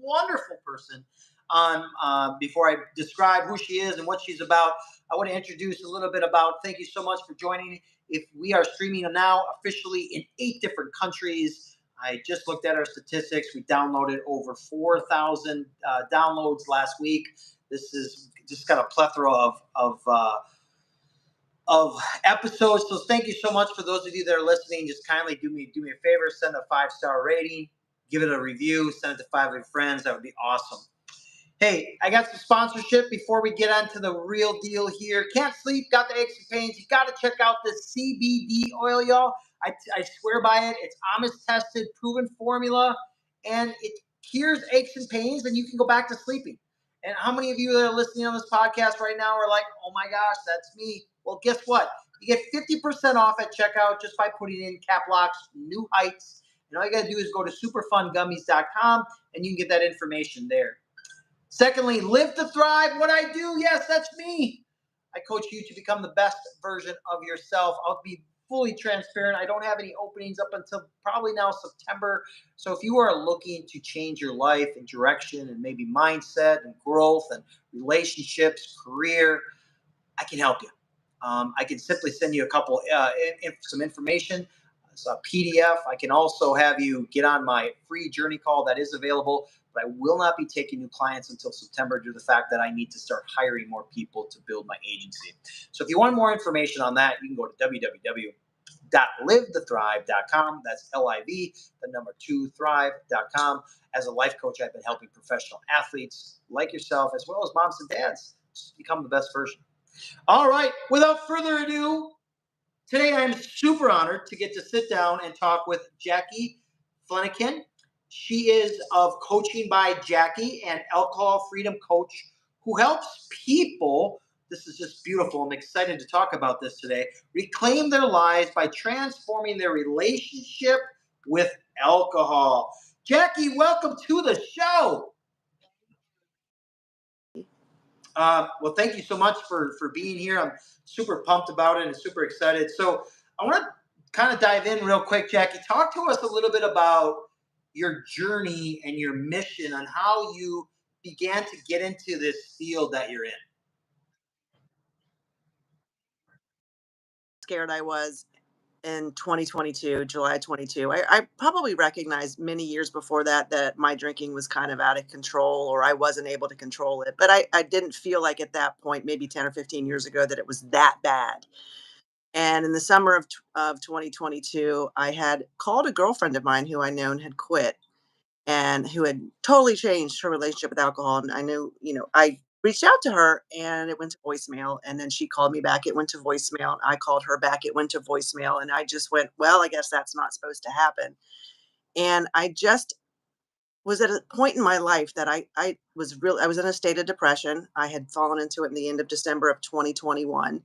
wonderful person on. Before I describe who she is and what she's about, I want to introduce a little bit about. Thank you so much for joining. If we are streaming now officially in 8 different countries. I just looked at our statistics. We downloaded over 4,000 downloads last week. This is just got a plethora of episodes. So thank you so much for those of you that are listening. Just kindly do me a favor, send a 5-star rating, give it a review, send it to 5 of your friends. That would be awesome. Hey, I got some sponsorship before we get on to the real deal here. Can't sleep, got the aches and pains. You got to check out this CBD oil, y'all. I swear by it. It's Amish tested, proven formula, and it cures aches and pains, and you can go back to sleeping. And how many of you that are listening on this podcast right now are like, oh my gosh, that's me? Well, guess what? You get 50% off at checkout just by putting in cap locks, new heights. And all you got to do is go to superfungummies.com, and you can get that information there. Secondly, live to thrive. What I do, yes, that's me. I coach you to become the best version of yourself. I'll be fully transparent. I don't have any openings up until probably now September. So if you are looking to change your life and direction and maybe mindset and growth and relationships, career, I can help you. I can simply send you a couple, some information. It's a PDF. I can also have you get on my free journey call that is available, but I will not be taking new clients until September due to the fact that I need to start hiring more people to build my agency. So if you want more information on that, you can go to www.livethethrive.com. That's LIV, the number 2, thrive.com. As a life coach, I've been helping professional athletes like yourself, as well as moms and dads, become the best version. All right, without further ado, today I'm super honored to get to sit down and talk with Jacki Fleniken. She is of Coaching by Jacki, an alcohol freedom coach who helps people, this is just beautiful, I'm excited to talk about this today, reclaim their lives by transforming their relationship with alcohol. Jacki, welcome to the show. Well, thank you so much for being here. I'm super pumped about it and super excited. So I want to kind of dive in real quick, Jacki. Talk to us a little bit about your journey and your mission on how you began to get into this field that you're in. Scared I was in 2022, July 22. I probably recognized many years before that my drinking was kind of out of control or I wasn't able to control it. But I didn't feel like at that point, maybe 10 or 15 years ago, that it was that bad. And in the summer of 2022, I had called a girlfriend of mine who I known had quit and who had totally changed her relationship with alcohol. And I knew, I reached out to her and it went to voicemail. And then she called me back. It went to voicemail. I called her back. It went to voicemail. And I just went, well, I guess that's not supposed to happen. And I just was at a point in my life that I was in a state of depression. I had fallen into it in the end of December of 2021.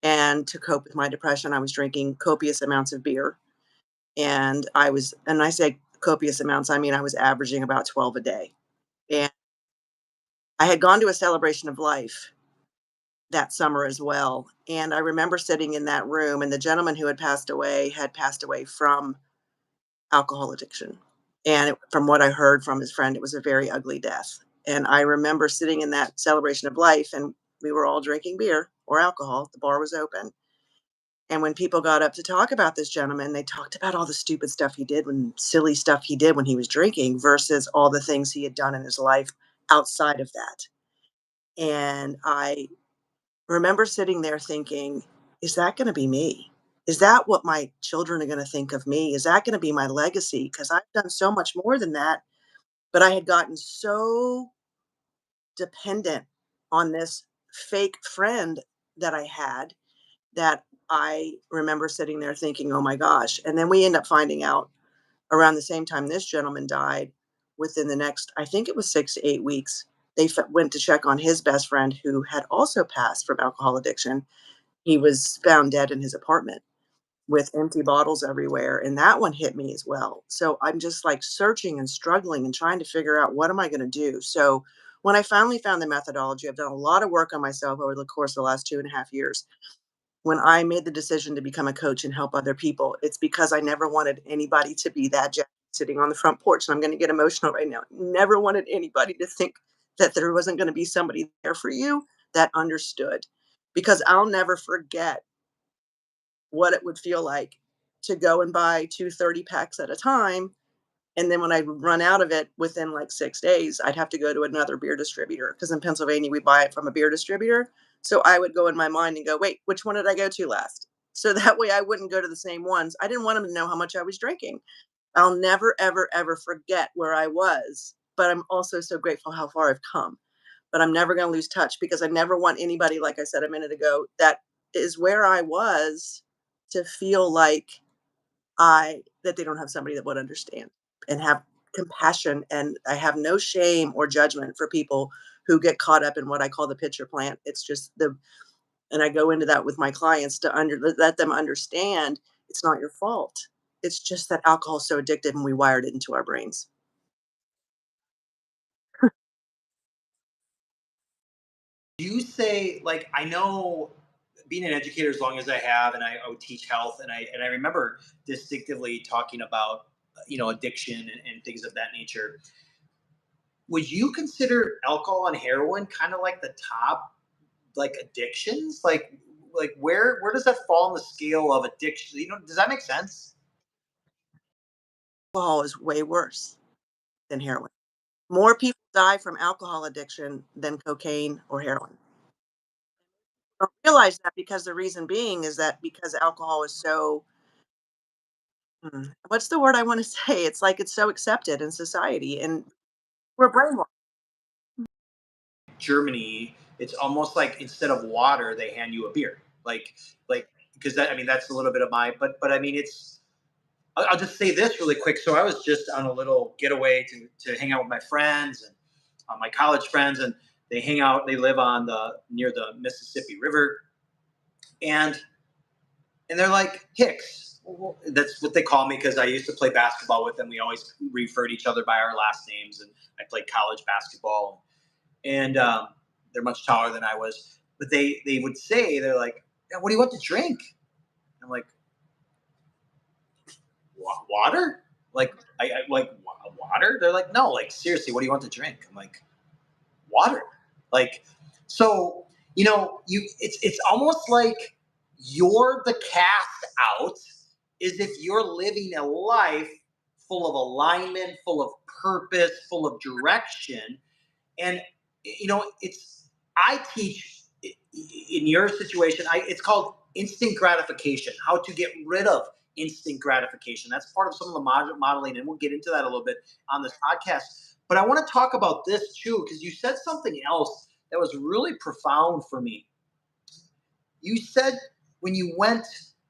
And to cope with my depression, I was drinking copious amounts of beer. And I say copious amounts, I mean, I was averaging about 12 a day. And I had gone to a celebration of life that summer as well. And I remember sitting in that room, and the gentleman who had passed away from alcohol addiction. And from what I heard from his friend, it was a very ugly death. And I remember sitting in that celebration of life, and we were all drinking beer or alcohol. The bar was open. And when people got up to talk about this gentleman, they talked about all the stupid stuff he did, silly stuff he did when he was drinking versus all the things he had done in his life outside of that. And I remember sitting there thinking, is that going to be me? Is that what my children are going to think of me? Is that going to be my legacy? Because I've done so much more than that. But I had gotten so dependent on this fake friend that I had that I remember sitting there thinking, oh my gosh. And then we end up finding out around the same time this gentleman died, within the next, I think it was 6 to 8 weeks, they went to check on his best friend who had also passed from alcohol addiction. He was found dead in his apartment with empty bottles everywhere. And that one hit me as well. So I'm just like searching and struggling and trying to figure out, what am I going to do? So when I finally found the methodology, I've done a lot of work on myself over the course of the last 2.5 years. When I made the decision to become a coach and help other people, it's because I never wanted anybody to be that Jacki sitting on the front porch, and I'm going to get emotional right now. Never wanted anybody to think that there wasn't going to be somebody there for you that understood, because I'll never forget what it would feel like to go and buy two 30 packs at a time. And then when I would run out of it within like 6 days, I'd have to go to another beer distributor, because in Pennsylvania, we buy it from a beer distributor. So I would go in my mind and go, wait, which one did I go to last? So that way I wouldn't go to the same ones. I didn't want them to know how much I was drinking. I'll never, ever, ever forget where I was, but I'm also so grateful how far I've come. But I'm never going to lose touch, because I never want anybody, like I said a minute ago, that is where I was, to feel like that they don't have somebody that would understand and have compassion. And I have no shame or judgment for people who get caught up in what I call the pitcher plant. It's just and I go into that with my clients to let them understand it's not your fault. It's just that alcohol is so addictive and we wired it into our brains. Do you say, like, I know being an educator as long as I have, and I would teach health, and I remember distinctively talking about addiction and things of that nature. Would you consider alcohol and heroin kind of like the top, like, addictions? Like where does that fall on the scale of addiction? Does that make sense? Alcohol is way worse than heroin. More people die from alcohol addiction than cocaine or heroin. Don't realize that, because the reason being is that because alcohol is so, what's the word I want to say? It's like it's so accepted in society, and we're brainwashed. Germany, it's almost like instead of water, they hand you a beer. Like because that, I mean, that's a little bit of my, but I mean, it's. I'll just say this really quick. So I was just on a little getaway to hang out with my friends and my college friends, and they hang out. They live on the near the Mississippi River, and they're like Hicks. Well, that's what they call me because I used to play basketball with them. We always referred to each other by our last names, and I played college basketball. And they're much taller than I was. But they would say, they're like, yeah, what do you want to drink? I'm like, water? Like I like water? They're like, no, like seriously, what do you want to drink? I'm like, water. Like, so it's almost like you're the cast out, is if you're living a life full of alignment, full of purpose, full of direction. And it's I teach in your situation. It's called instant gratification. How to get rid of instant gratification. That's part of some of the modeling, and we'll get into that a little bit on this podcast. But I want to talk about this too, because you said something else that was really profound for me. You said when you went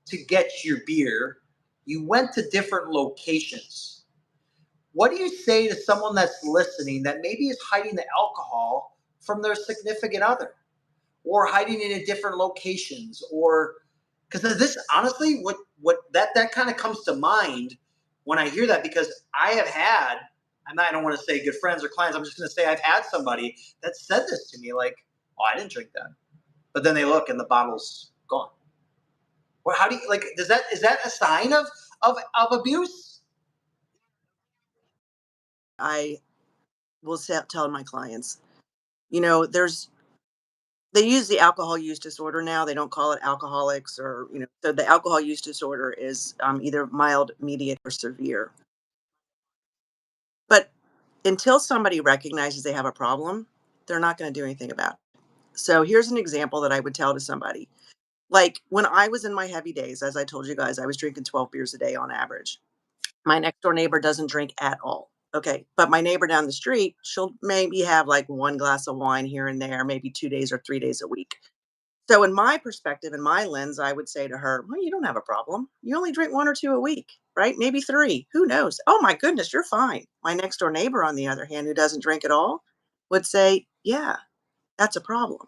to get your beer, you went to different locations. What do you say to someone that's listening that maybe is hiding the alcohol from their significant other, or hiding it in different locations, or because this honestly, what that kind of comes to mind when I hear that, because I have had, I don't want to say good friends or clients, I'm just going to say I've had somebody that said this to me, like, oh, I didn't drink that, but then they look and the bottle's gone. Well, how do you, like, is that a sign of abuse? I will tell my clients, there's they use the alcohol use disorder now. They don't call it alcoholics, or so the alcohol use disorder is either mild, mediate, or severe. But until somebody recognizes they have a problem, they're not going to do anything about it. So here's an example that I would tell to somebody. Like when I was in my heavy days, as I told you guys, I was drinking 12 beers a day on average. My next door neighbor doesn't drink at all. Okay. But my neighbor down the street, she'll maybe have like one glass of wine here and there, maybe 2 days or 3 days a week. So, in my perspective, in my lens, I would say to her, well, you don't have a problem. You only drink one or two a week, right? Maybe three. Who knows? Oh, my goodness, you're fine. My next door neighbor, on the other hand, who doesn't drink at all, would say, yeah, that's a problem.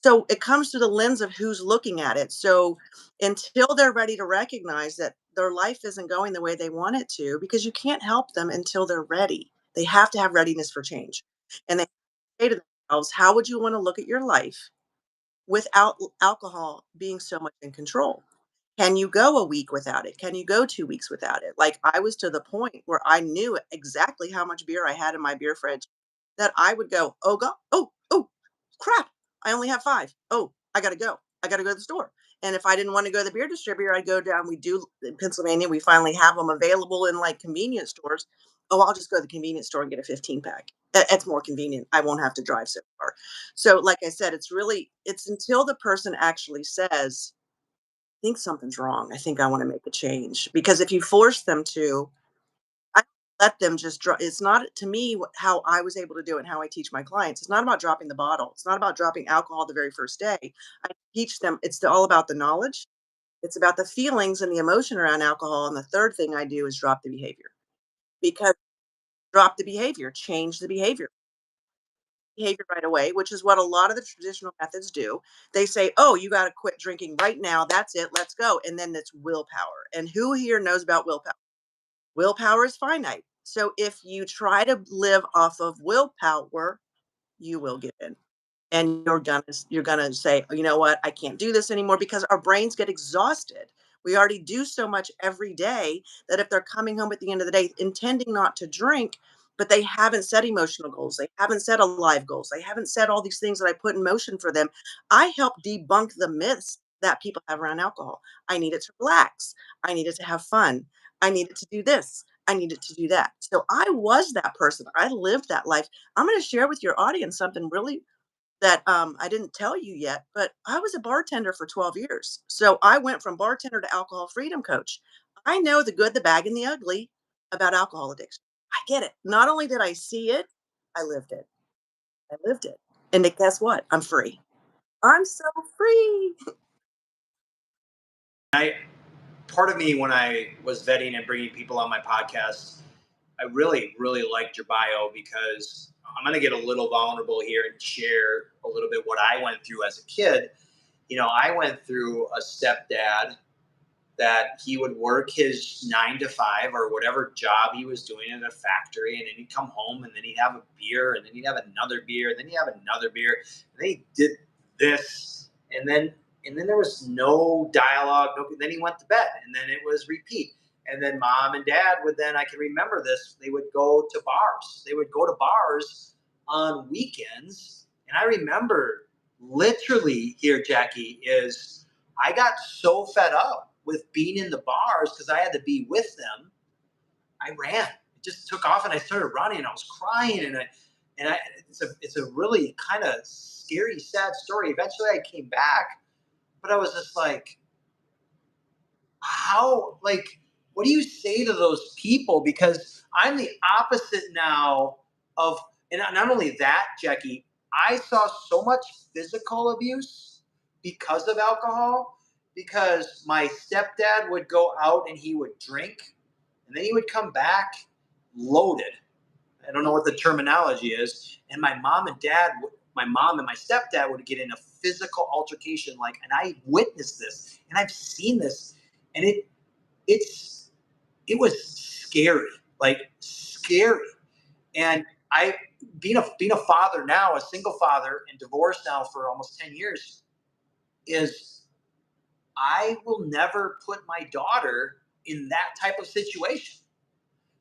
So it comes through the lens of who's looking at it. So until they're ready to recognize that their life isn't going the way they want it to, because you can't help them until they're ready. They have to have readiness for change. And they say to themselves, how would you want to look at your life without alcohol being so much in control? Can you go a week without it? Can you go 2 weeks without it? Like, I was to the point where I knew exactly how much beer I had in my beer fridge that I would go, "Oh, oh, crap, I only have 5. Oh, I gotta go. I gotta go to the store." And if I didn't wanna go to the beer distributor, I'd go down. We do in Pennsylvania, we finally have them available in, like, convenience stores. "Oh, I'll just go to the convenience store and get a 15 pack. It's more convenient. I won't have to drive so far." So, like I said, it's until the person actually says, think something's wrong. I think I want to make a change. Because if you force them to, I don't let them just drop. It's not to me how I was able to do it and how I teach my clients. It's not about dropping the bottle. It's not about dropping alcohol the very first day. I teach them all about the knowledge. It's about the feelings and the emotion around alcohol. And the third thing I do is drop the behavior. Because drop the behavior, change the behavior right away, which is what a lot of the traditional methods do. They say, "Oh, you got to quit drinking right now. That's it. Let's go." And then it's willpower. And who here knows about willpower? Willpower is finite. So if you try to live off of willpower, you will give in. And you're gonna say, "Oh, you know what? I can't do this anymore," because our brains get exhausted. We already do so much every day that if they're coming home at the end of the day intending not to drink, but they haven't set emotional goals, they haven't set alive goals, they haven't set all these things that I put in motion for them. I help debunk the myths that people have around alcohol. I need it to relax. I need it to have fun. I need it to do this. I need it to do that. So I was that person. I lived that life. I'm going to share with your audience something really that, I didn't tell you yet, but I was a bartender for 12 years. So I went from bartender to alcohol freedom coach. I know the good, the bad, and the ugly about alcohol addiction. I get it. Not only did I see it, I lived it. I lived it. And then guess what? I'm free. I'm so free. I part of me when I was vetting and bringing people on my podcast, I really, really liked your bio because I'm going to get a little vulnerable here and share a little bit what I went through as a kid. I went through a stepdad that he would work his 9 to 5 or whatever job he was doing in a factory, and then he'd come home and then he'd have a beer, and then he'd have another beer, and then he'd have another beer, and then he did this, and then there was no dialogue. No, then he went to bed, and then it was repeat. And then mom and dad would then, I can remember this, they would go to bars. They would go to bars on weekends. And I remember literally here, Jackie, is I got so fed up with being in the bars because I had to be with them. I ran. It just took off, and I started running. And I was crying, and it's a really kind of scary, sad story. Eventually, I came back, but I was just like, how, like, what do you say to those people? Because I'm the opposite now of, and not only that, Jackie, I saw so much physical abuse because of alcohol, because my stepdad would go out and he would drink, and then he would come back loaded. I don't know what the terminology is. And my mom and my stepdad would get in a physical altercation, like, and I witnessed this and I've seen this, and it's it was scary, like scary. And I being a father now, a single father and divorced now for almost 10 years, is I will never put my daughter in that type of situation.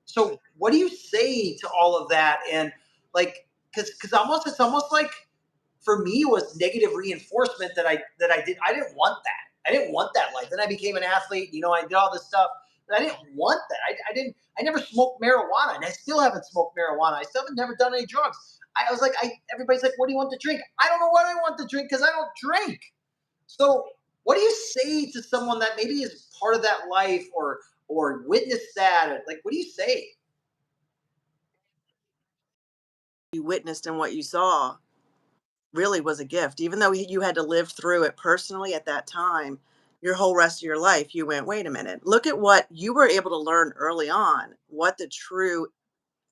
So what do you say to all of that? And like, because almost it's almost like for me it was negative reinforcement that I didn't want that. I didn't want that life. Then I became an athlete. I did all this stuff. But I didn't want that. I didn't. I never smoked marijuana, and I still haven't smoked marijuana. I still haven't never done any drugs. I was like, everybody's like, "What do you want to drink?" I don't know what I want to drink because I don't drink. So, what do you say to someone that maybe is part of that life or witnessed that? Like, what do you say? You witnessed and what you saw really was a gift. Even though you had to live through it personally at that time, your whole rest of your life, you went, wait a minute, look at what you were able to learn early on, what the true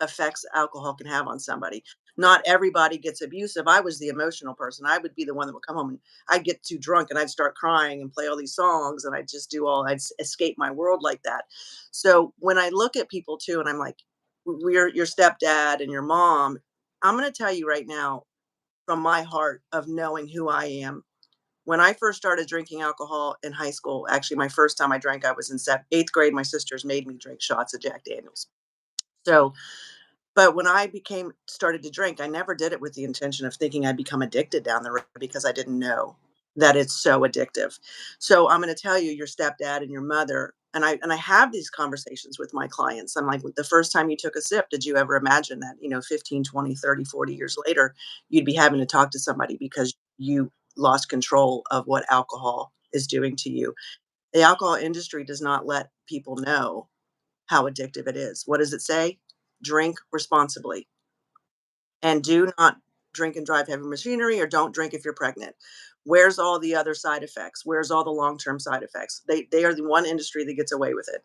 effects alcohol can have on somebody. Not everybody gets abusive. I was the emotional person. I would be the one that would come home and I'd get too drunk and I'd start crying and play all these songs and I'd just I'd escape my world like that. So when I look at people too, and I'm like, we're your stepdad and your mom, I'm going to tell you right now, from my heart of knowing who I am, When I first started drinking alcohol in high school, actually, my first time I drank, I was in eighth grade. My sisters made me drink shots of Jack Daniels. So, but when I became started to drink, I never did it with the intention of thinking I'd become addicted down the road because I didn't know that it's so addictive. So I'm going to tell you, your stepdad and your mother, and I have these conversations with my clients. I'm like, the first time you took a sip, did you ever imagine that, 15, 20, 30, 40 years later, you'd be having to talk to somebody because you lost control of what alcohol is doing to you? The alcohol industry does not let people know how addictive it is. What does it say? Drink responsibly, and do not drink and drive heavy machinery, or don't drink if you're pregnant. Where's all the other side effects? Where's all the long-term side effects? They are the one industry that gets away with it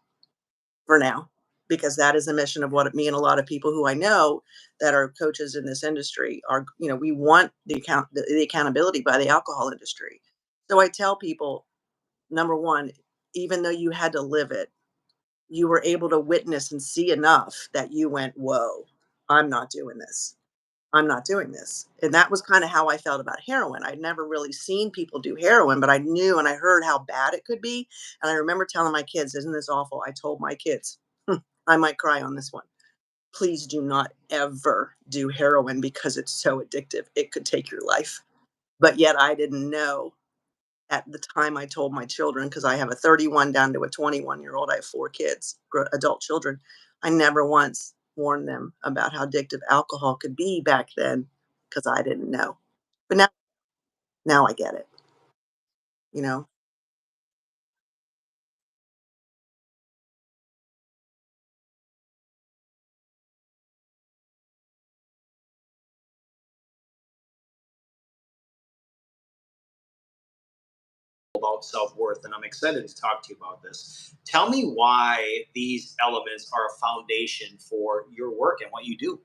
for now, because that is the mission of what me and a lot of people who I know that are coaches in this industry are, we want the accountability by the alcohol industry. So I tell people, number one, even though you had to live it, you were able to witness and see enough that you went, "Whoa, I'm not doing this. I'm not doing this." And that was kind of how I felt about heroin. I'd never really seen people do heroin, but I knew and I heard how bad it could be. And I remember telling my kids, "Isn't this awful?" I told my kids, I might cry on this one. Please do not ever do heroin because it's so addictive. It could take your life. But yet I didn't know at the time. I told my children, because I have a 31 down to a 21-year-old. I have 4 kids, adult children. I never once warned them about how addictive alcohol could be back then, because I didn't know. But now I get it, you know? About self-worth, and I'm excited to talk to you about this. Tell me why these elements are a foundation for your work and what you do.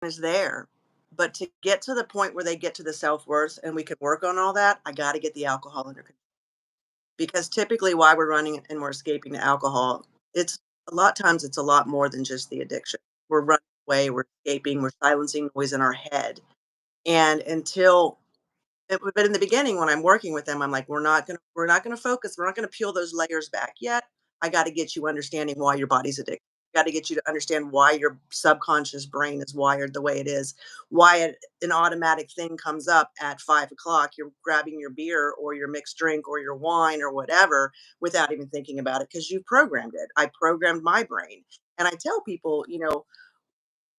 Is there. But to get to the point where they get to the self-worth and we can work on all that, I got to get the alcohol under control. Because typically why we're running and we're escaping to alcohol, it's a lot times it's a lot more than just the addiction. We're running away, we're escaping, we're silencing noise in our head. And until but in the beginning when I'm working with them, I'm like, we're not gonna focus, we're not gonna peel those layers back yet. I got to get you understanding why your body's addicted. Got to get you to understand why your subconscious brain is wired the way it is. Why an automatic thing comes up at 5 o'clock. You're grabbing your beer or your mixed drink or your wine or whatever without even thinking about it, because you programmed it. I programmed my brain. And I tell people,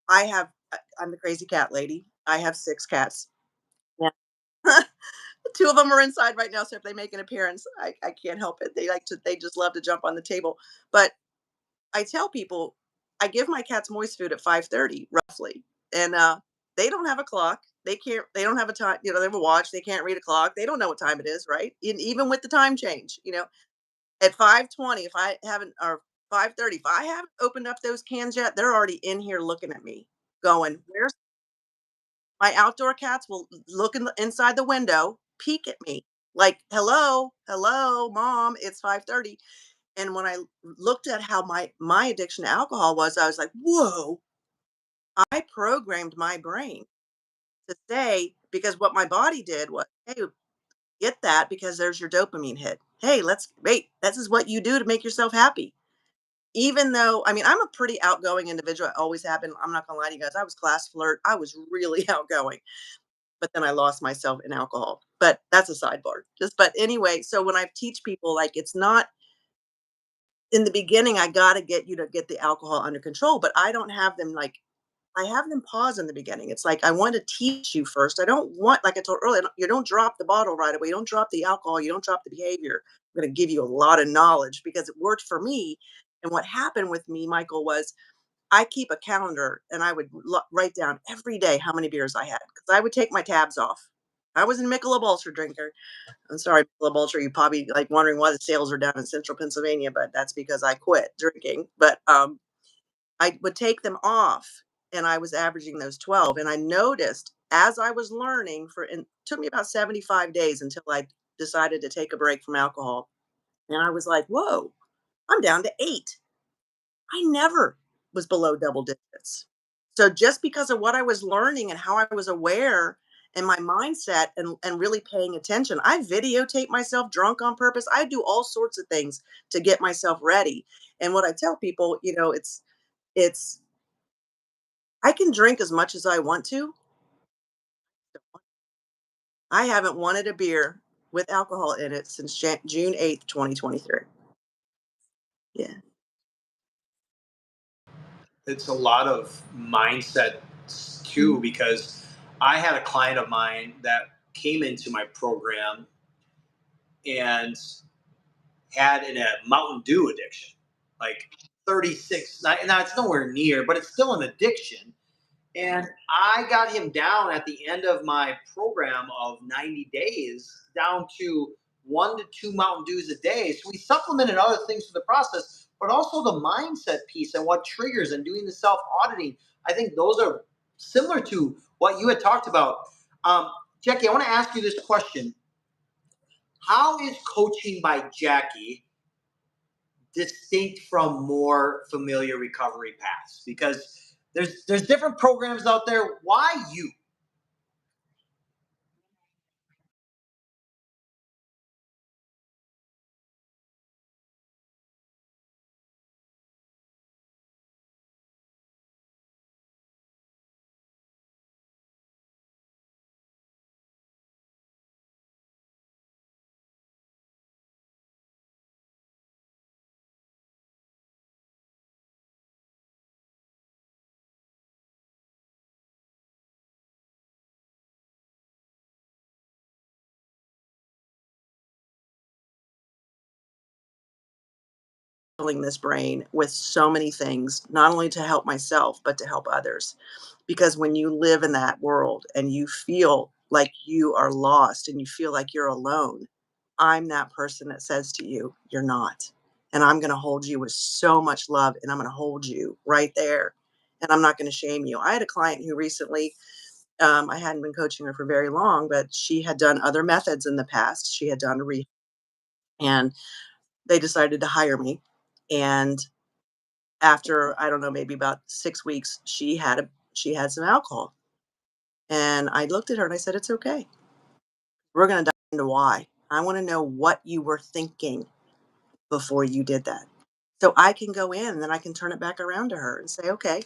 I'm the crazy cat lady. I have 6 cats. Yeah. 2 of them are inside right now, so if they make an appearance, I can't help it. They just love to jump on the table. But I tell people I give my cats moist food at 5:30 roughly, and they don't have a clock. They don't have a time. They have a watch. They can't read a clock. They don't know what time it is, right? Even with the time change, at 5:20, if I haven't, or 5:30, if I haven't opened up those cans yet, they're already in here looking at me, going, "Where's my outdoor cats?" Will look inside the window, peek at me, like, "Hello, hello, mom. It's 5:30." And when I looked at how my addiction to alcohol was, I was like, "Whoa, I programmed my brain to say," because what my body did was, "Hey, get that because there's your dopamine hit. Hey, let's wait. This is what you do to make yourself happy." Even though, I mean, I'm a pretty outgoing individual. I always have been. I'm not gonna lie to you guys. I was class flirt. I was really outgoing, but then I lost myself in alcohol. But that's a sidebar. But anyway, so when I teach people, like, it's not in the beginning, I gotta get you to get the alcohol under control, but I don't have them like I have them pause in the beginning. It's like I want to teach you first. I don't want, like I told earlier, you don't drop the bottle right away. You don't drop the alcohol. You don't drop the behavior. I'm going to give you a lot of knowledge because it worked for me. And what happened with me, Michael, was I keep a calendar and I would write down every day how many beers I had, because I would take my tabs off. I was a Michelob Ultra drinker. I'm sorry, Michelob Ultra. You probably like wondering why the sales are down in Central Pennsylvania, but that's because I quit drinking. But I would take them off, and I was averaging those 12. And I noticed as I was learning and it took me about 75 days until I decided to take a break from alcohol. And I was like, whoa, I'm down to 8. I never was below double digits. So just because of what I was learning and how I was aware and my mindset and really paying attention. I videotape myself drunk on purpose. I do all sorts of things to get myself ready. And what I tell people, it's I can drink as much as I want to. I haven't wanted a beer with alcohol in it since June 8th, 2023. Yeah. It's a lot of mindset too, Mhm. because I had a client of mine that came into my program and had a Mountain Dew addiction, like 36. Now it's nowhere near, but it's still an addiction. And I got him down at the end of my program of 90 days down to 1 to 2 Mountain Dews a day. So we supplemented other things for the process, but also the mindset piece and what triggers and doing the self auditing. I think those are similar to what you had talked about. Jacki, I want to ask you this question. How is coaching by Jacki distinct from more familiar recovery paths? Because there's different programs out there. Why you? Filling this brain with so many things, not only to help myself, but to help others. Because when you live in that world and you feel like you are lost and you feel like you're alone, I'm that person that says to you, you're not. And I'm going to hold you with so much love and I'm going to hold you right there. And I'm not going to shame you. I had a client who recently, I hadn't been coaching her for very long, but she had done other methods in the past. She had done a and they decided to hire me. And after, I don't know, maybe about 6 weeks, she had some alcohol, and I looked at her and I said, "It's okay. We're gonna dive into why. I wanna know what you were thinking before you did that." So I can go in and then I can turn it back around to her and say, "Okay,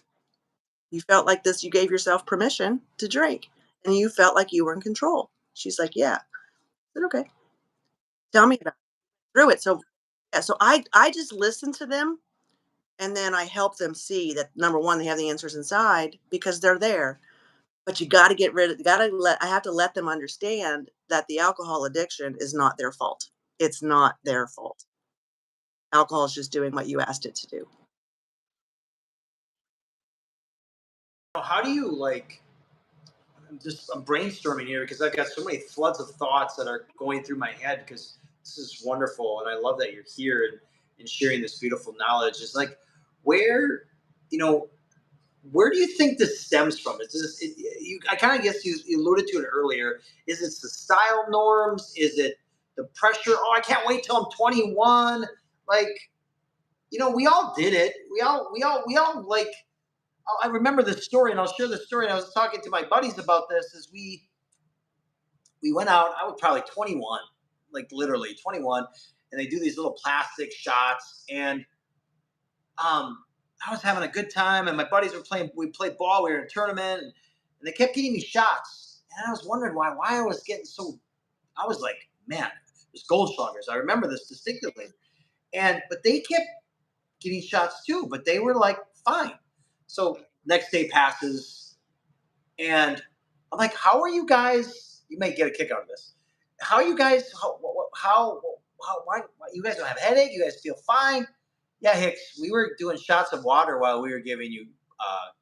you felt like this, you gave yourself permission to drink, and you felt like you were in control." She's like, "Yeah." I said, "Okay, tell me about through it." So, yeah, so I just listen to them, and then I help them see that, number 1, they have the answers inside because they're there. But you gotta get rid of gotta let I have to let them understand that the alcohol addiction is not their fault. It's not their fault. Alcohol is just doing what you asked it to do. How do you like? I'm brainstorming here because I've got so many floods of thoughts that are going through my head because this is wonderful and I love that you're here and sharing this beautiful knowledge. It's like where you know where do you think this stems from? Is this I kind of guess you alluded to it earlier. Is it the style norms? Is it the pressure? Oh, I can't wait till I'm 21. Like we all did it. We all like I remember this story, and I'll share the story. And I was talking to my buddies about this. Is we went out. I was probably 21, like literally 21, and they do these little plastic shots. And I was having a good time, and my buddies were playing. We played ball. We were in a tournament, and they kept getting me shots. And I was wondering why I was getting so. I was like, man, it was Goldschlagers. I remember this distinctively. But they kept getting shots too, but they were like fine. So next day passes, and I'm like, how are you guys? You may get a kick out of this. How are you guys? Why you guys don't have a headache? You guys feel fine? Yeah, Hicks. We were doing shots of water while we were giving you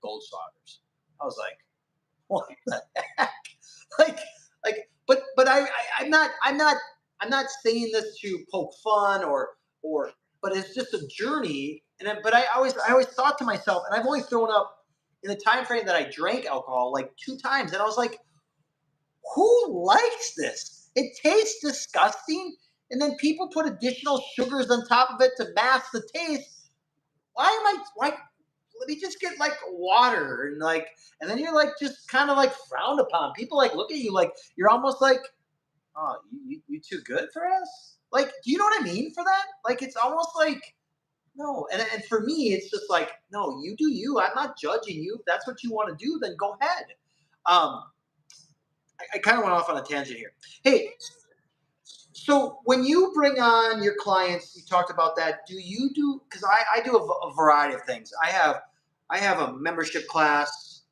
gold sloggers. I was like, what the heck? Like, but I'm not saying this to poke fun or, but it's just a journey. But I always thought to myself, and I've only thrown up in the time frame that I drank alcohol like 2 times, and I was like, who likes this? It tastes disgusting, and then people put additional sugars on top of it to mask the taste. Why am I? Why? let me just get like water and like, and then you're like just kind of like frowned upon. People like look at you like you're almost like, oh, you too good for us. Like, do you know what I mean for that? Like, it's almost like no. And for me, it's just like no, you do you. I'm not judging you. If that's what you want to do, then go ahead. Um, I kind of went off on a tangent here. Hey, so when you bring on your clients, you talked about that. Do you do? Because I do a variety of things. I have a membership class,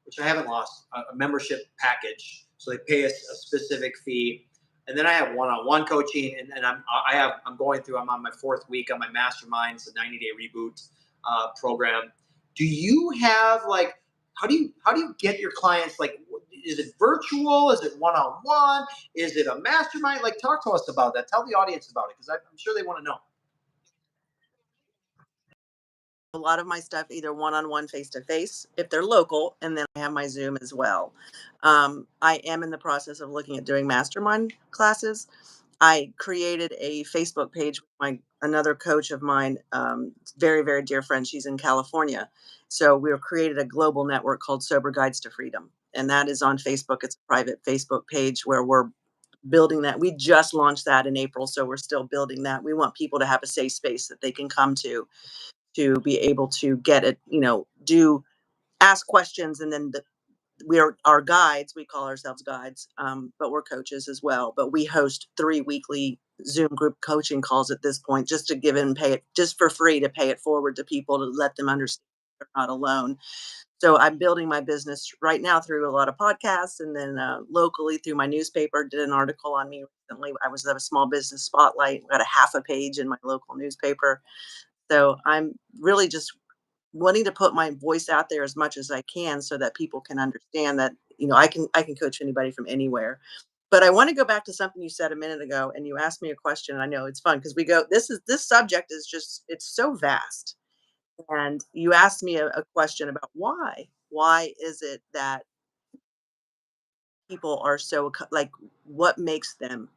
which I haven't lost, a membership package. So they pay a specific fee, and then I have one-on-one coaching, and I'm going through. I'm on my fourth week on my masterminds, the 90-day reboot program. Do you have like how do you get your clients like? Is it virtual? Is it one-on-one? Is it a mastermind? Like, talk to us about that. Tell the audience about it because I'm sure they want to know. A lot of my stuff either one-on-one, face-to-face if they're local, and then I have my Zoom as well. I am in the process of looking at doing mastermind classes. I created a Facebook page with my another coach of mine, very, very dear friend. She's in California. So we created a global network called Sober Guides to Freedom. And that is on Facebook. It's a private Facebook page where we're building that. We just launched that in April. So we're still building that. We want people to have a safe space that they can come to be able to get it, do ask questions, and then we're our guides. We call ourselves guides, but we're coaches as well. But we host 3 weekly Zoom group coaching calls at this point, just to give and pay it just for free to pay it forward to people to let them understand they're not alone. So I'm building my business right now through a lot of podcasts, and then locally through my newspaper. Did an article on me recently. I was at a small business spotlight. Got a half a page in my local newspaper. So I'm really just wanting to put my voice out there as much as I can so that people can understand that, I can coach anybody from anywhere. But I want to go back to something you said a minute ago, and you asked me a question. I know it's fun because we go this subject is just it's so vast. And you asked me a question about why. Why is it that people are so like what makes them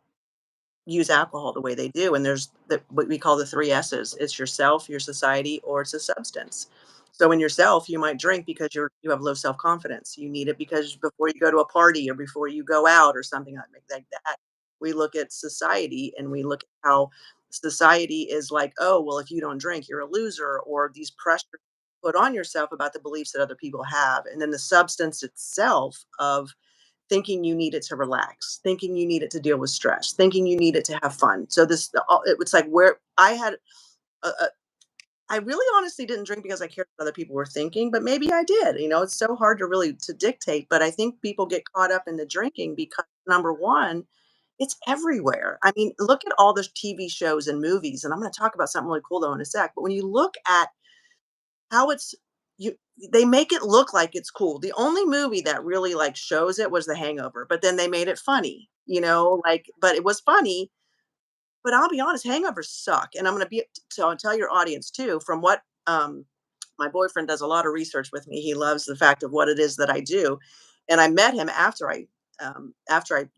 use alcohol the way they do? And there's what we call the three S's. It's yourself, your society, or it's a substance. So in yourself, you might drink because you have low self confidence. You need it because before you go to a party or before you go out or something like that. We look at society and we look at how society is like, oh well, if you don't drink, you're a loser, or these pressures put on yourself about the beliefs that other people have. And then the substance itself of thinking you need it to relax, thinking you need it to deal with stress, thinking you need it to have fun. So it was like where I really honestly didn't drink because I cared what other people were thinking, but maybe I did. It's so hard to really to dictate, but I think people get caught up in the drinking because number one, it's everywhere. I mean, look at all the TV shows and movies, and I'm going to talk about something really cool though in a sec. But when you look at how it's you they make it look like it's cool. The only movie that really, like, shows it was The Hangover, but then they made it funny, like but it was funny, but I'll be honest, hangovers suck, and I'm gonna be so I'll tell your audience too, from what, my boyfriend does a lot of research with me. He loves the fact of what it is that I do, and I met him after I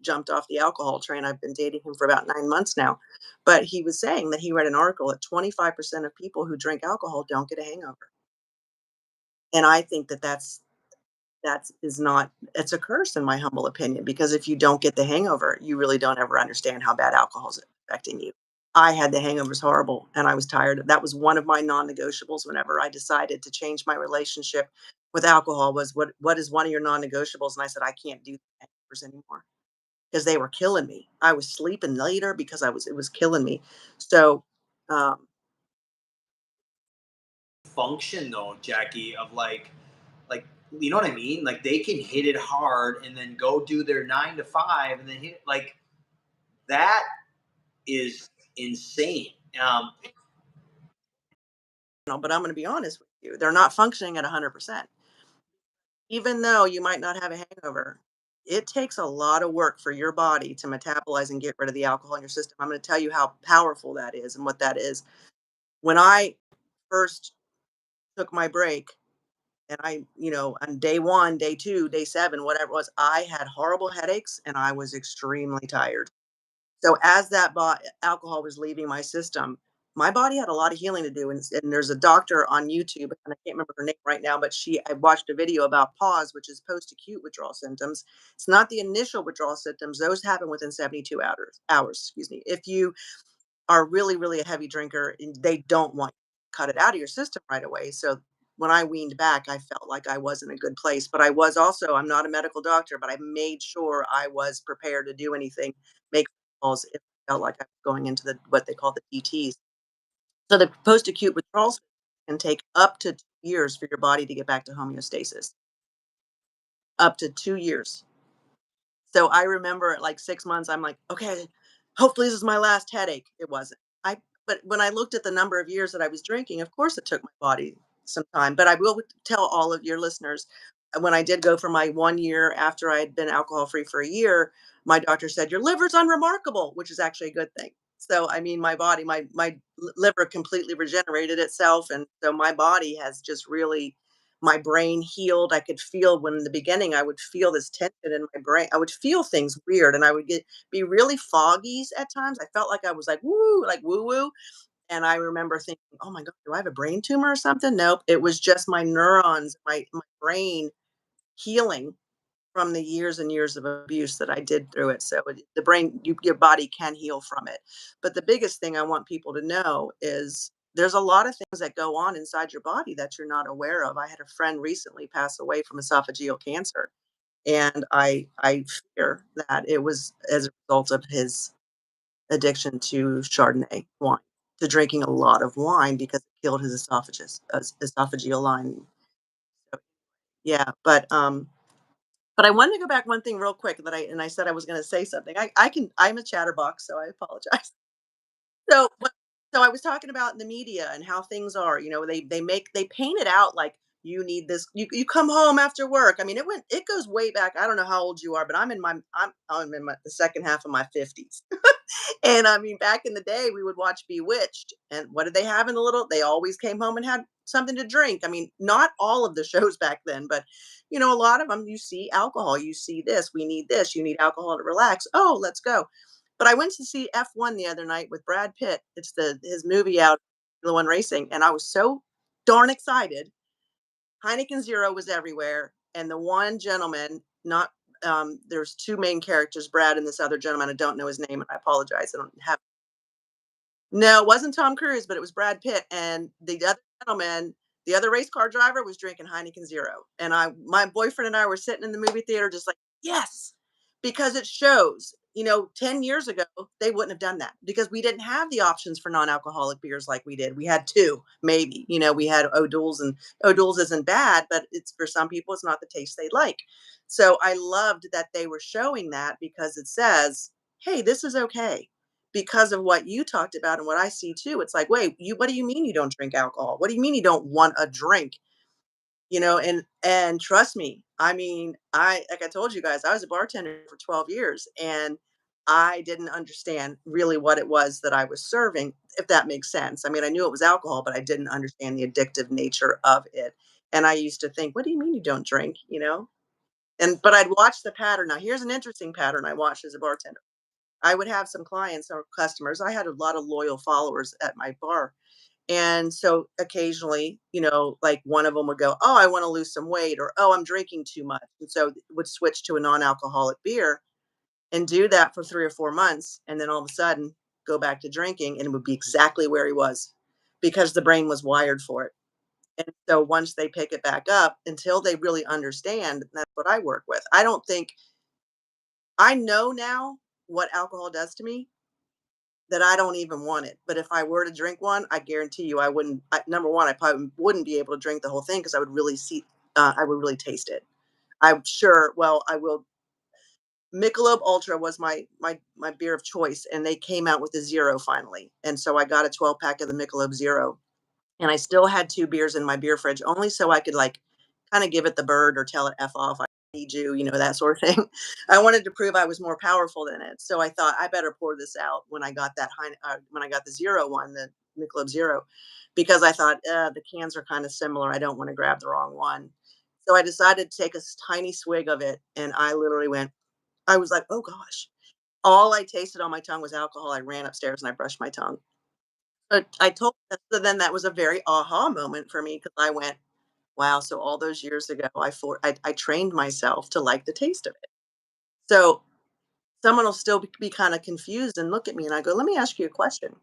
jumped off the alcohol train. I've been dating him for about 9 months now, but he was saying that he read an article that 25% of people who drink alcohol don't get a hangover. And I think that is not it's a curse in my humble opinion, because if you don't get the hangover, you really don't ever understand how bad alcohol is affecting you. I had the hangovers horrible and I was tired. That was one of my non-negotiables whenever I decided to change my relationship with alcohol was what is one of your non-negotiables? And I said, I can't do the hangovers anymore because they were killing me. I was sleeping later because it was killing me. So um, Function though, Jackie, of like you know what I mean? Like they can hit it hard and then go do their 9 to 5 and then hit like that is insane. but I'm going to be honest with you, they're not functioning at 100%. Even though you might not have a hangover, it takes a lot of work for your body to metabolize and get rid of the alcohol in your system. I'm going to tell you how powerful that is and what that is. When I first took my break, and on day one, day two, day seven, whatever it was, I had horrible headaches and I was extremely tired. So as that alcohol was leaving my system, my body had a lot of healing to do. And there's a doctor on YouTube, and I can't remember her name right now, but I watched a video about pause, which is post acute withdrawal symptoms. It's not the initial withdrawal symptoms, those happen within 72 hours, excuse me. If you are really, really a heavy drinker, and they don't want to cut it out of your system right away. So when I weaned back, I felt like I was in a good place. But I was also, I'm not a medical doctor, but I made sure I was prepared to do anything, make calls if I felt like I was going into the what they call the DTs. So the post acute withdrawals can take up to 2 years for your body to get back to homeostasis. Up to 2 years. So I remember at like 6 months, I'm like, okay, hopefully this is my last headache. It wasn't. But when I looked at the number of years that I was drinking, of course it took my body some time. But I will tell all of your listeners, when I did go for my 1 year after I had been alcohol free for a year, my doctor said, your liver's unremarkable, which is actually a good thing. So, I mean, my body, my liver completely regenerated itself. And so my body has just really, my brain healed. I could feel when in the beginning I would feel this tension in my brain. I would feel things weird and I would be really foggy at times. I felt like I was like woo, like woo woo. And I remember thinking, oh my God, do I have a brain tumor or something? Nope. It was just my neurons, my brain healing from the years and years of abuse that I did through it. So the brain, your body can heal from it. But the biggest thing I want people to know is there's a lot of things that go on inside your body that you're not aware of. I had a friend recently pass away from esophageal cancer, and I fear that it was as a result of his addiction to Chardonnay wine, to drinking a lot of wine because it killed his esophageal lining. So, yeah, but I wanted to go back one thing real quick I said I was gonna say something. I'm a chatterbox, so I apologize. But so I was talking about the media and how things are, they paint it out like you need this, you come home after work. I mean, it goes way back. I don't know how old you are, but I'm in the second half of my 50s. And I mean, back in the day, we would watch Bewitched, and what did they have in the little? They always came home and had something to drink. I mean, not all of the shows back then, but a lot of them. You see alcohol, you see this. We need this. You need alcohol to relax. Oh, let's go. But I went to see F1 the other night with Brad Pitt. It's the his movie out, the one racing, and I was so darn excited. Heineken Zero was everywhere, and the one gentleman, not there's two main characters, Brad and this other gentleman. I don't know his name, and I apologize. I don't have. No, it wasn't Tom Cruise, but it was Brad Pitt, and the other gentleman, the other race car driver, was drinking Heineken Zero, and my boyfriend and I were sitting in the movie theater, just like, yes, because it shows. 10 years ago they wouldn't have done that because we didn't have the options for non-alcoholic beers like we did. We had two, maybe. We had O'Doul's, and O'Doul's isn't bad, but it's for some people it's not the taste they like. So I loved that they were showing that because it says, hey, this is okay because of what you talked about and what I see too. It's like, wait, what do you mean you don't drink alcohol? What do you mean you don't want a drink? And trust me, I mean, I like I told you guys, I was a bartender for 12 years and I didn't understand really what it was that I was serving, if that makes sense. I mean, I knew it was alcohol, but I didn't understand the addictive nature of it. And I used to think, what do you mean you don't drink? But I'd watch the pattern. Now, here's an interesting pattern I watched as a bartender. I would have some clients or customers. I had a lot of loyal followers at my bar. And so occasionally, like one of them would go, oh, I want to lose some weight, or oh, I'm drinking too much. And so would switch to a non alcoholic beer and do that for 3 or 4 months. And then all of a sudden go back to drinking and it would be exactly where he was because the brain was wired for it. And so once they pick it back up, until they really understand, that's what I work with. I don't think I know now what alcohol does to me that I don't even want it. But if I were to drink one, I guarantee you I wouldn't. Number one, I probably wouldn't be able to drink the whole thing because I would really taste it. I'm sure. Well, I will. Michelob Ultra was my beer of choice, and they came out with a zero finally, and so I got a 12 pack of the Michelob Zero, and I still had two beers in my beer fridge, only so I could like kind of give it the bird or tell it f off. I need you, that sort of thing. I wanted to prove I was more powerful than it, so I thought I better pour this out when I got when I got the zero one, the Michelob Zero, because I thought the cans are kind of similar. I don't want to grab the wrong one, so I decided to take a tiny swig of it, and I literally went. I was like, oh gosh. All I tasted on my tongue was alcohol. I ran upstairs and I brushed my tongue. I told so then that was a very aha moment for me because I went, "Wow, so all those years ago, I trained myself to like the taste of it." So, someone will still be kinda confused and look at me, and I go, "Let me ask you a question.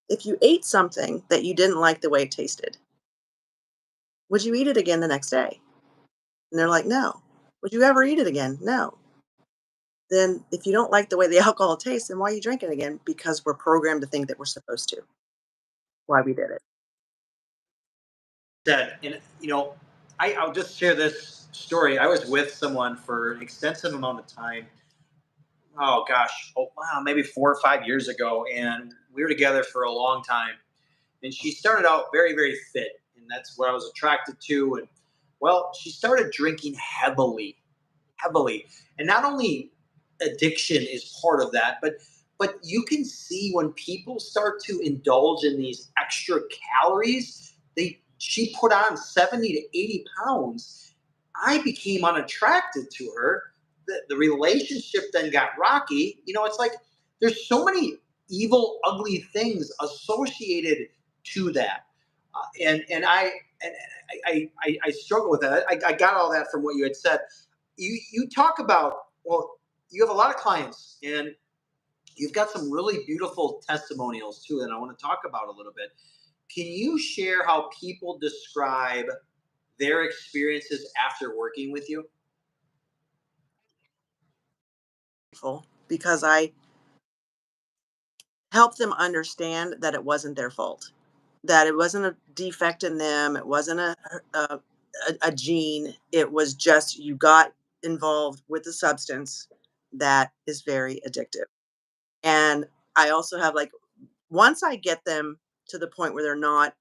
If you ate something that you didn't like the way it tasted, would you eat it again the next day?" And they're like, "No." "Would you ever eat it again?" "No." Then if you don't like the way the alcohol tastes, then why are you drinking again? Because we're programmed to think that we're supposed to. Why we did it. That and I'll just share this story. I was with someone for an extensive amount of time. Oh gosh, oh wow, maybe 4 or 5 years ago, and we were together for a long time. And she started out very, very fit, and that's what I was attracted to. And well, she started drinking heavily, heavily, and not only addiction is part of that, but you can see when people start to indulge in these extra calories, they she put on 70 to 80 pounds. I became unattracted to her. The relationship then got rocky. It's like there's so many evil, ugly things associated to that, and and I struggle with that. I got all that from what you had said. You talk about, well, you have a lot of clients, and you've got some really beautiful testimonials too, and I want to talk about a little bit. Can you share how people describe their experiences after working with you? Because I helped them understand that it wasn't their fault, that it wasn't a defect in them, it wasn't a gene, it was just you got involved with a substance that is very addictive. And I also have like, once I get them to the point where they're not,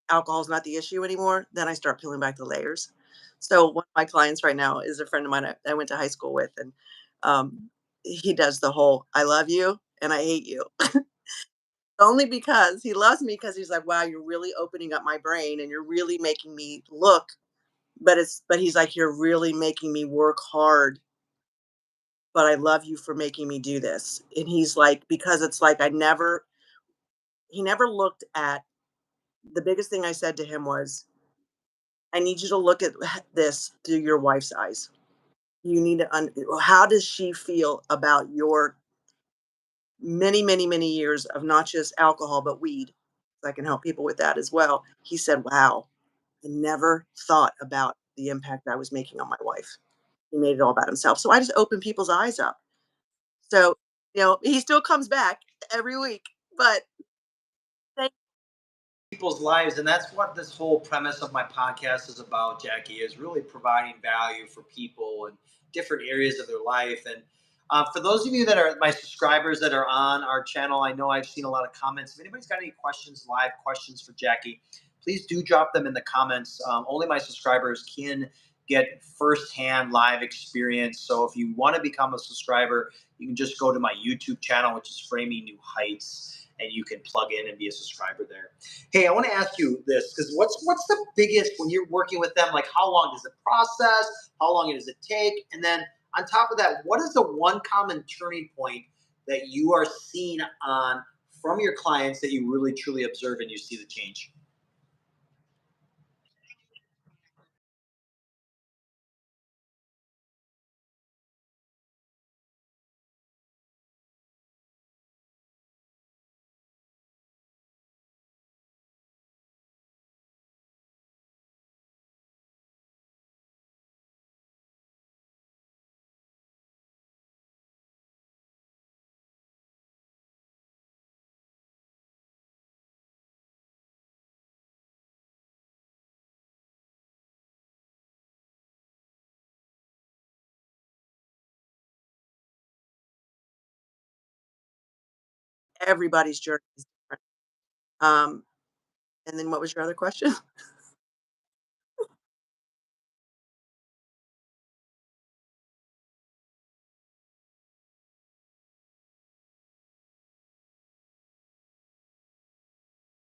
alcohol's not the issue anymore, then I start peeling back the layers. So one of my clients right now is a friend of mine I went to high school with, and he does the whole "I love you and I hate you." Only because he loves me because he's like, "Wow, you're really opening up my brain and you're really making me look." But he's like, "You're really making me work hard, but I love you for making me do this." And he's like, because it's like he never looked at, the biggest thing I said to him was, "I need you to look at this through your wife's eyes. You need to how does she feel about your many, many, many years of not just alcohol, but weed?" I can help people with that as well. He said, "Wow, I never thought about the impact I was making on my wife." He made it all about himself. So I just opened people's eyes up. So, he still comes back every week, but thank People's lives, and that's what this whole premise of my podcast is about, Jackie, is really providing value for people in different areas of their life. And for those of you that are my subscribers that are on our channel, I know I've seen a lot of comments. If anybody's got any questions, live questions for Jackie, please do drop them in the comments. Only my subscribers can get firsthand live experience. So if you want to become a subscriber, you can just go to my YouTube channel, which is Framing New Heights, and you can plug in and be a subscriber there. Hey, I want to ask you this, because what's the biggest when you're working with them? Like, how long does it process? How long does it take? And then on top of that, what is the one common turning point that you are seeing on from your clients that you really truly observe and you see the change? everybody's journey is different. Um, and then what was your other question?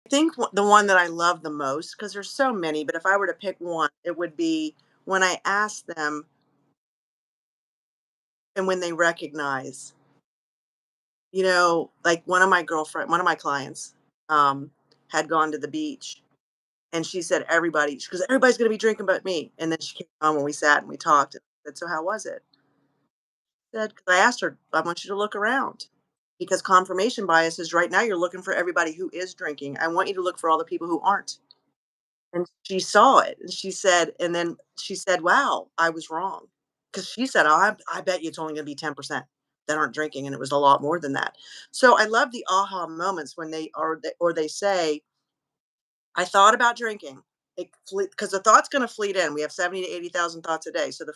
I think the one that I love the most, because there's so many, but if I were to pick one, it would be when I ask them and when they recognize, like one of my clients. um, had gone to the beach, and she said, everybody, because everybody's going to be drinking but me. And then she came home and we sat and we talked. And I said, so how was it? Said, 'cause I asked her, I want you to look around because confirmation bias is right now you're looking for everybody who is drinking. I want you to look for all the people who aren't. And she saw it and she said, and then she said, wow, I was wrong. Because she said, oh, I bet you it's only going to be 10% that aren't drinking. And it was a lot more than that. So I love the aha moments when they are, or they say, I thought about drinking. Because the thought's going to fleet in. We have 70 to 80,000 thoughts a day. So the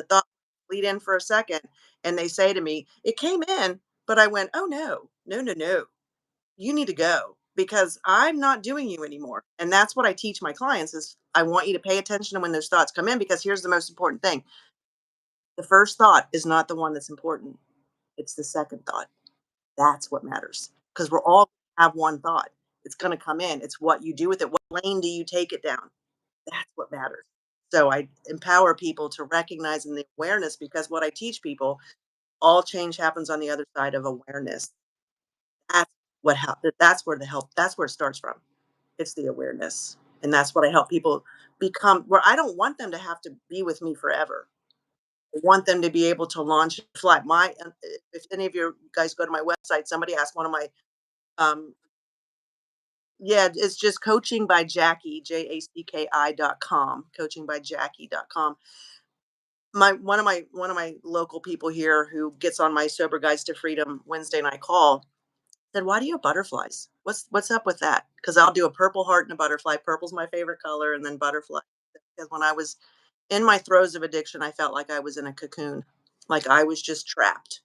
thought fleet in for a second. And they say to me, it came in, but I went, oh no, no, no, no. You need to go because I'm not doing you anymore. And that's what I teach my clients is I want you to pay attention to when those thoughts come in because here's the most important thing. The first thought is not the one that's important. It's the second thought. That's what matters because we're all have one thought. It's going to come in. It's what you do with it. What lane do you take it down? That's what matters. So I empower people to recognize in the awareness because what I teach people, all change happens on the other side of awareness. That's what help. That's where the help. That's where it starts from. It's the awareness. And that's what I help people become where I don't want them to have to be with me forever. I want them to be able to launch and fly. If any of you guys go to my website, somebody asked one of my, um, yeah, it's just coaching by Jacki, JACKI.com, coachingbyjacki.com. One of my local people here who gets on my Sober Guides to Freedom Wednesday night call said, "Why do you have butterflies? What's up with that?" Because I'll do a purple heart and a butterfly. Purple's my favorite color, and then butterfly. Because when I was in my throes of addiction, I felt like I was in a cocoon, like I was just trapped,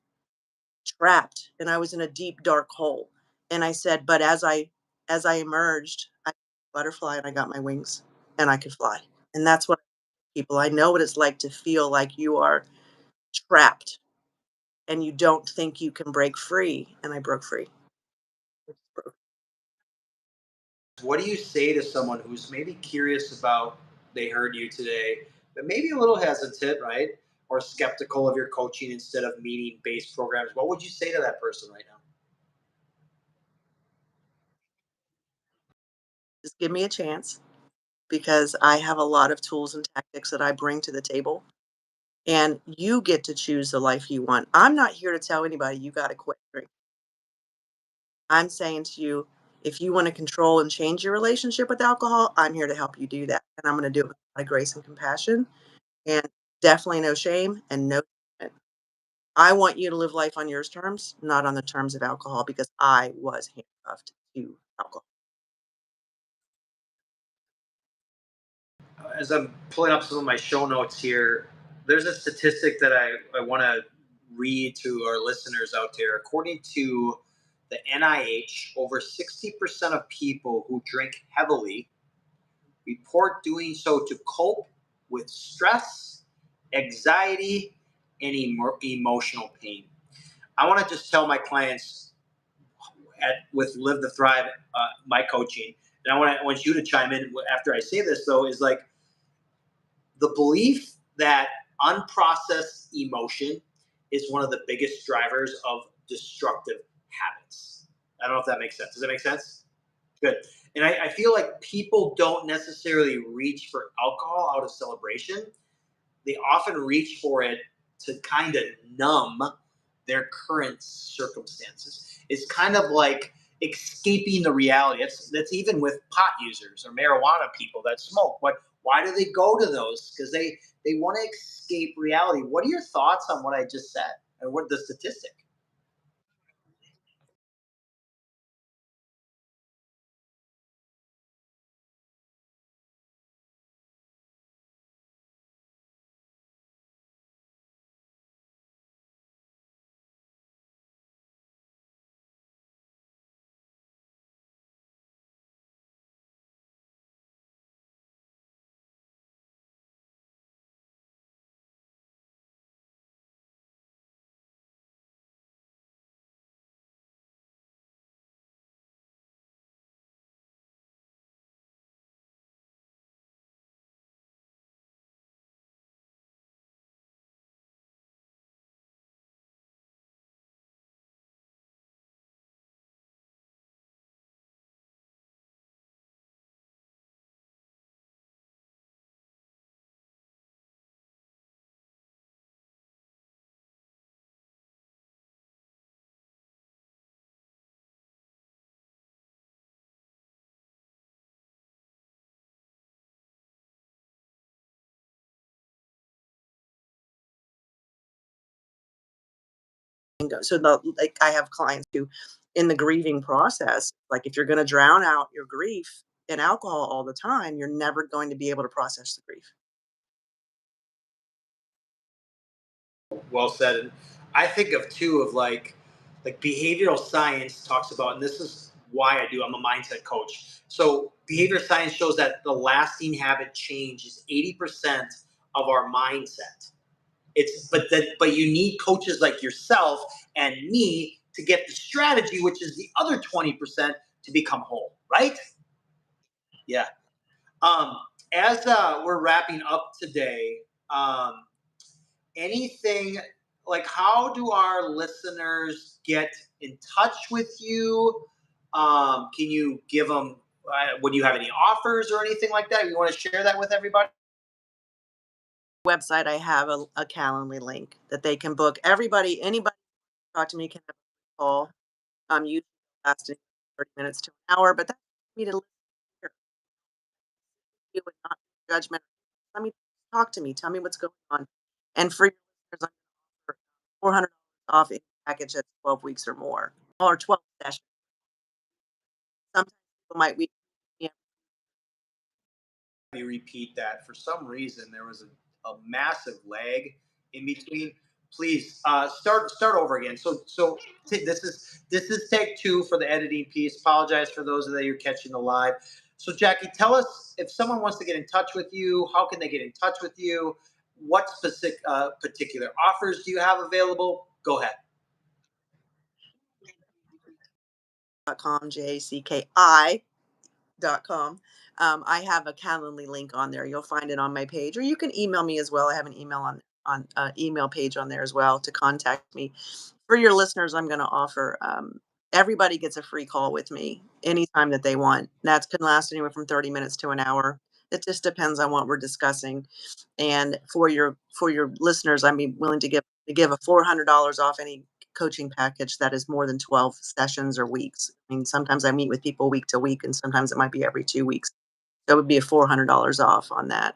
and I was in a deep dark hole. And I said, but as I emerged, I butterfly and I got my wings and I could fly. And that's what people I know what it's like to feel like you are trapped and you don't think you can break free. And I broke free. What do you say to someone who's maybe curious about they heard you today, but maybe a little hesitant, right? Or skeptical of your coaching instead of meeting based programs? What would you say to that person right now? Just give me a chance because I have a lot of tools and tactics that I bring to the table. And you get to choose the life you want. I'm not here to tell anybody you got to quit drinking. I'm saying to you, if you want to control and change your relationship with alcohol, I'm here to help you do that. And I'm going to do it with a lot of grace and compassion and definitely no shame and no judgment. I want you to live life on your terms, not on the terms of alcohol, because I was handcuffed to alcohol. As I'm pulling up some of my show notes here, there's a statistic that I want to read to our listeners out there. According to the NIH, over 60% of people who drink heavily report doing so to cope with stress, anxiety, and emotional pain. I want to just tell my clients with Live the Thrive, my coaching, and I want you to chime in after I say this, though, is like the belief that unprocessed emotion is one of the biggest drivers of destructive habits. I don't know if that makes sense. Does that make sense? Good. And I feel like people don't necessarily reach for alcohol out of celebration. They often reach for it to kind of numb their current circumstances. It's kind of like escaping the reality. That's even with pot users or marijuana people that smoke. Why do they go to those? Because they want to escape reality. What are your thoughts on what I just said and what the statistic? So like I have clients who in the grieving process, like if you're going to drown out your grief in alcohol all the time, you're never going to be able to process the grief. Well said. And I think of two of like behavioral science talks about, and this is why I'm a mindset coach. So behavior science shows that the lasting habit change is 80% of our mindset. But you need coaches like yourself and me to get the strategy, which is the other 20% to become whole, right? Yeah. Um, as we're wrapping up today, um, anything like how do our listeners get in touch with you? Can you give them, would you have any offers or anything like that? You want to share that with everybody? Website, I have a Calendly link that they can book. Anybody talk to me can have a call. Usually lasting 30 minutes to an hour, but that's me to listen to you and not judgment. Let me talk to me. Tell me what's going on. And for your listeners, I'm offer $400 off any package that's 12 weeks or more, or 12 sessions. Sometimes people might reach me. Me repeat that. For some reason, there was a massive lag in between. Please start over again. This is take two for the editing piece. Apologize for those that you're catching the live. So Jackie, tell us if someone wants to get in touch with you. How can they get in touch with you? What specific particular offers do you have available? Go ahead. .com, JACKI .com. I have a Calendly link on there. You'll find it on my page, or you can email me as well. I have an email on email page on there as well to contact me. For your listeners, I'm going to offer everybody gets a free call with me anytime that they want. That can last anywhere from 30 minutes to an hour. It just depends on what we're discussing. And for your listeners, I'm willing to give a $400 off any coaching package that is more than 12 sessions or weeks. I mean, sometimes I meet with people week to week, and sometimes it might be every 2 weeks. So it would be a $400 off on that.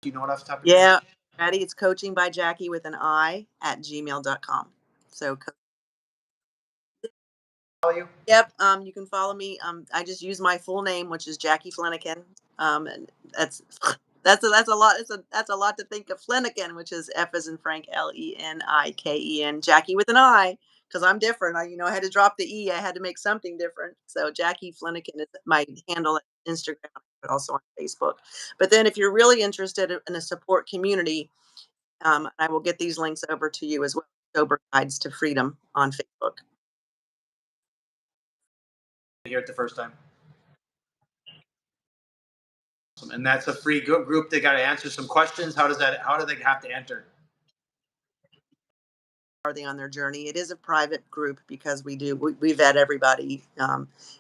Do you know what off the top of your head? Yeah. Ready? It's coaching by Jackie with an I at gmail.com. So Follow you? yep, you can follow me. I just use my full name, which is Jacki Fleniken. And that's that's a lot. That's a lot to think of. Fleniken, which is F as in Frank, Leniken, Jackie with an I, because I'm different. I had to drop the E. I had to make something different. So Jacki Fleniken is my handle at Instagram, but also on Facebook. But then, if you're really interested in a support community, I will get these links over to you as well. Sober Guides to Freedom on Facebook. Hear it the first time. And that's a free group. They got to answer some questions. How do they have to enter? Are they on their journey? It is a private group because we vet everybody.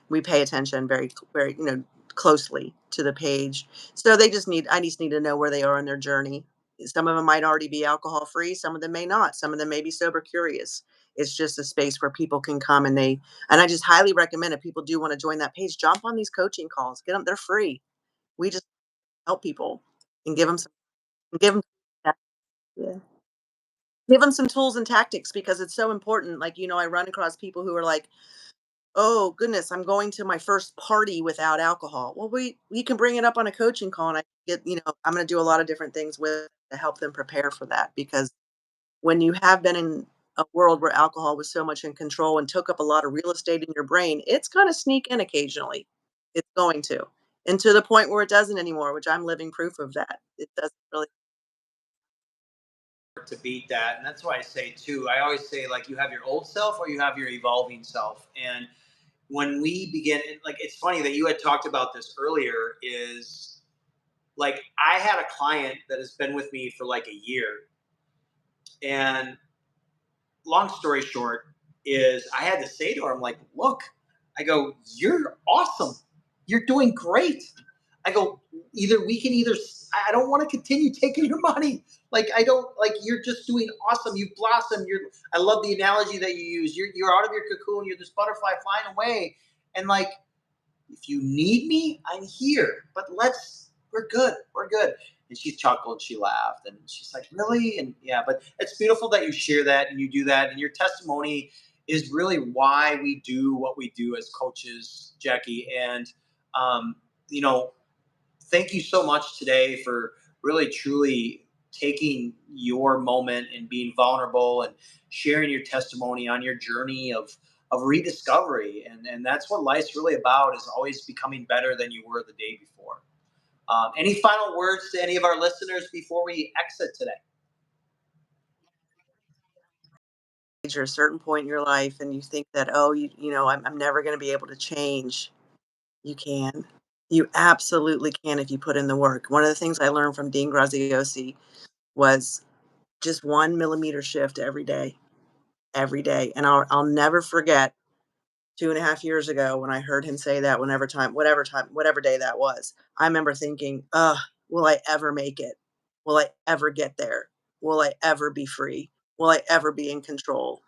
We pay attention very closely to the page. So I just need to know where they are in their journey. Some of them might already be alcohol free. Some of them may not. Some of them may be sober curious. It's just a space where people can come and I just highly recommend if people do want to join that page, jump on these coaching calls. Get them. They're free. We just help people and give them. Yeah. Give them some tools and tactics because it's so important. Like, I run across people who are like, "Oh goodness, I'm going to my first party without alcohol." Well, we can bring it up on a coaching call, and I'm going to do a lot of different things with to help them prepare for that. Because when you have been in a world where alcohol was so much in control and took up a lot of real estate in your brain, it's going to sneak in occasionally. It's going to, and to the point where it doesn't anymore, which I'm living proof of that. It doesn't really. To beat that. And that's why I say too, I always say like you have your old self or you have your evolving self. And when we begin, like it's funny that you had talked about this earlier, is like I had a client that has been with me for like a year. And long story short is I had to say to her, I'm like, look, I go, you're awesome. You're doing great. I go, either I don't want to continue taking your money. Like I don't like you're just doing awesome. You've blossomed. I love the analogy that you use. You're out of your cocoon. You're this butterfly flying away. And like if you need me, I'm here. But we're good. We're good. And she chuckled, she laughed, and she's like, really? And yeah, but it's beautiful that you share that and you do that. And your testimony is really why we do what we do as coaches, Jacki. And, um, you know, thank you so much today for really truly taking your moment and being vulnerable and sharing your testimony on your journey of rediscovery. And that's what life's really about, is always becoming better than you were the day before. Any final words to any of our listeners before we exit today? Age or a certain point in your life and you think that, oh, I'm never going to be able to change. You can. You absolutely can if you put in the work. One of the things I learned from Dean Graziosi was just 1 millimeter shift every day. And I'll never forget 2.5 years ago when I heard him say that, whatever day that was. I remember thinking, will I ever make it? Will I ever get there? Will I ever be free? Will I ever be in control?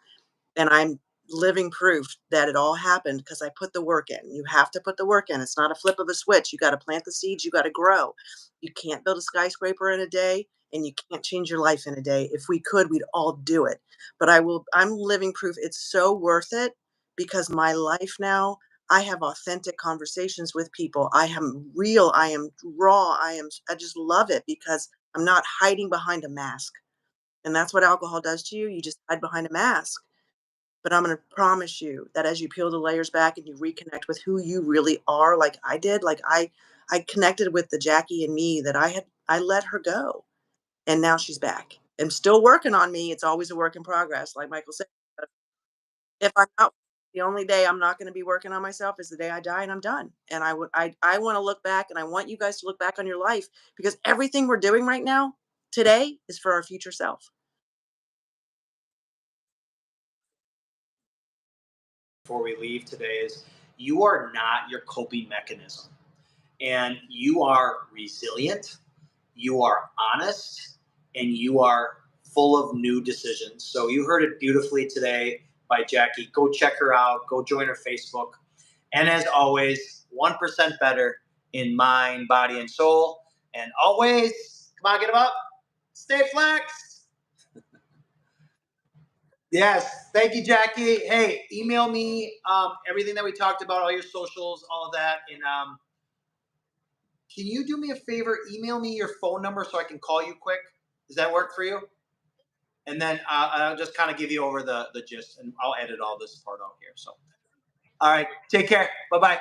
And I'm living proof that it all happened because I put the work in. You have to put the work in. It's not a flip of a switch. You got to plant the seeds, you got to grow. You can't build a skyscraper in a day and you can't change your life in a day. If we could, we'd all do it. But I'm living proof it's so worth it because my life now, I have authentic conversations with people. I am real, I am raw, I just love it because I'm not hiding behind a mask. And that's what alcohol does to you. You just hide behind a mask, but I'm gonna promise you that as you peel the layers back and you reconnect with who you really are, like I did, like I connected with the Jacki and me that I let her go, and now she's back. I'm still working on me. It's always a work in progress, like Michael said. But if I'm not, the only day I'm not going to be working on myself is the day I die and I'm done. And I want to look back, and I want you guys to look back on your life because everything we're doing right now today is for our future self. Before we leave today is, you are not your coping mechanism, and you are resilient, you are honest, and you are full of new decisions. So you heard it beautifully today by Jacki. Go check her out, go join her Facebook. And as always, 1% better in mind, body, and soul. And always, come on, get them up, stay flexed. Yes, thank you, Jacki. Hey, email me everything that we talked about, all your socials, all of that. And can you do me a favor? Email me your phone number so I can call you quick. Does that work for you? And then I'll just kind of give you over the gist, and I'll edit all this part out here. So, all right, take care. Bye bye.